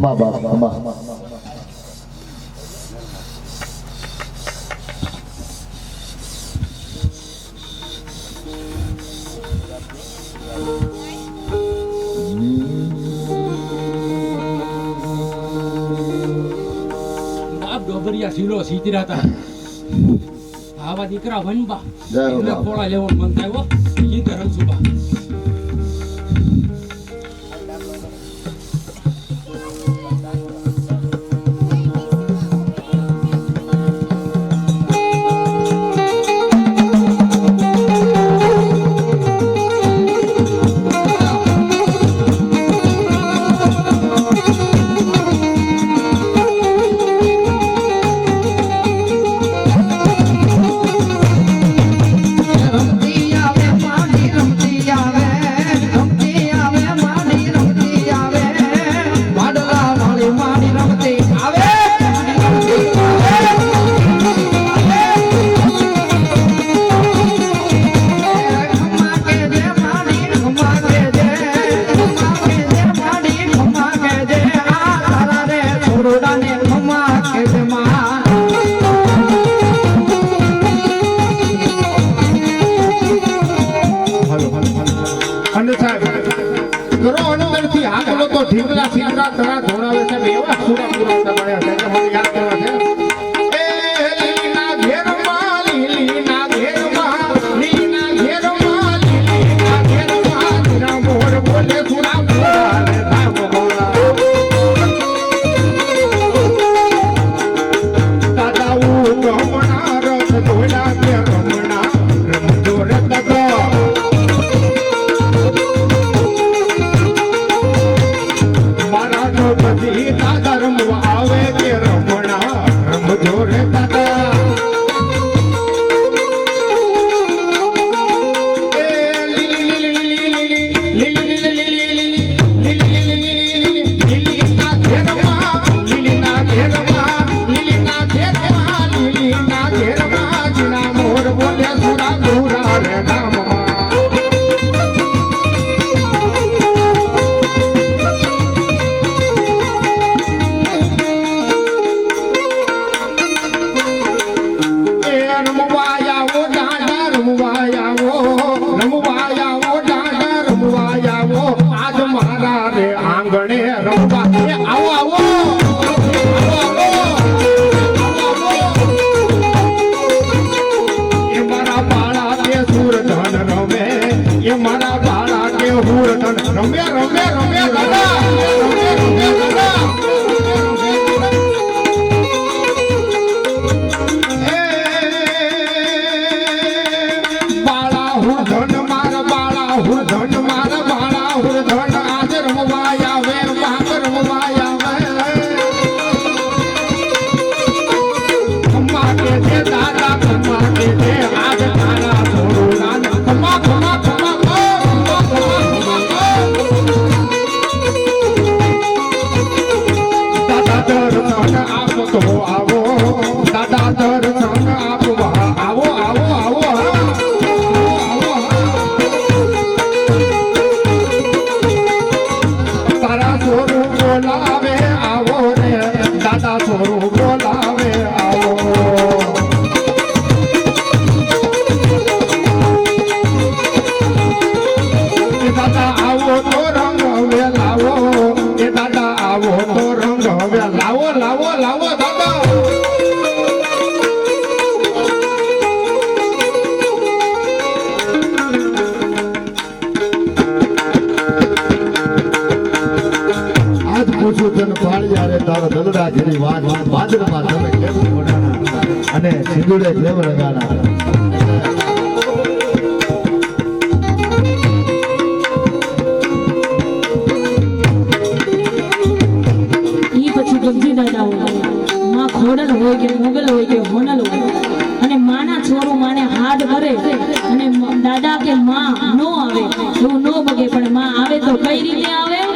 ખમા બાપ ખમા સીલો સીતરાતા આવા દીકરા વનબા એને ખોળા લેવો મન થાય ઈ ધરમ સુબા ઢીંગલા સીધરા તરા ધોરાવે છે એવા સુરા પુરાવતા મળ્યા છે એટલે મને યાદ કરવા છે એ લીલીના ઘેરમાં લીલીના ઘેરમાં લીલીના ઘેરમાં લીલીના ઘેરમાં ના મોર બોલે સુરા પુરાવે રામ બોલા દાદા રમણા રથ ધોલા કે રમણા રમજો રે દાદા આવે કે રમણા રમજો રે દાદા મોર બોલે સુરા ગુરા રે નામ આંગણે રમવા આવો આવો એ મારા બાળા કે સુરધન રમે એ મારા બાળા કે હુરધન રમે રમે રમે દાદા રમે રમે દાદા બાળા હુરધન મારા બાળા હુરધન મારા બાળા હુરધન આજે રમવાયા વે બાપ રમવાયા વે ખમ્મા કે છે દાદા ખમ્મા કે છે આજ તારા થોડું નાના ખમ્મા ખમ્મા ખમ્મા ખમ્મા દાદા દર્શન આપતો આવો દાદા દર્શન આપવા આવો આવો આવો બોલાવે આવો રે દાદા થોડું બોલાવે આવો એ દાદા આવો તો રંગ હવે લાવો એ દાદા આવો તો રંગ હવે લાવો લાવો લાવો દાદા પૂછું તને પાળિયા રે તારો દલડા ઘેરી વાત ભાદરમાં તમે કેમ મોડાના અને સિંદુડે કેમ રગાના ઈ પછી ગમજી દાદા માં ખોડલ હોય કે મોગલ હોય કે હોનલ હોય અને માના છોરું માને હાડ કરે અને દાદા કે માં નો આવે એવું નો બગે પણ માં આવે તો કઈ રીતે આવે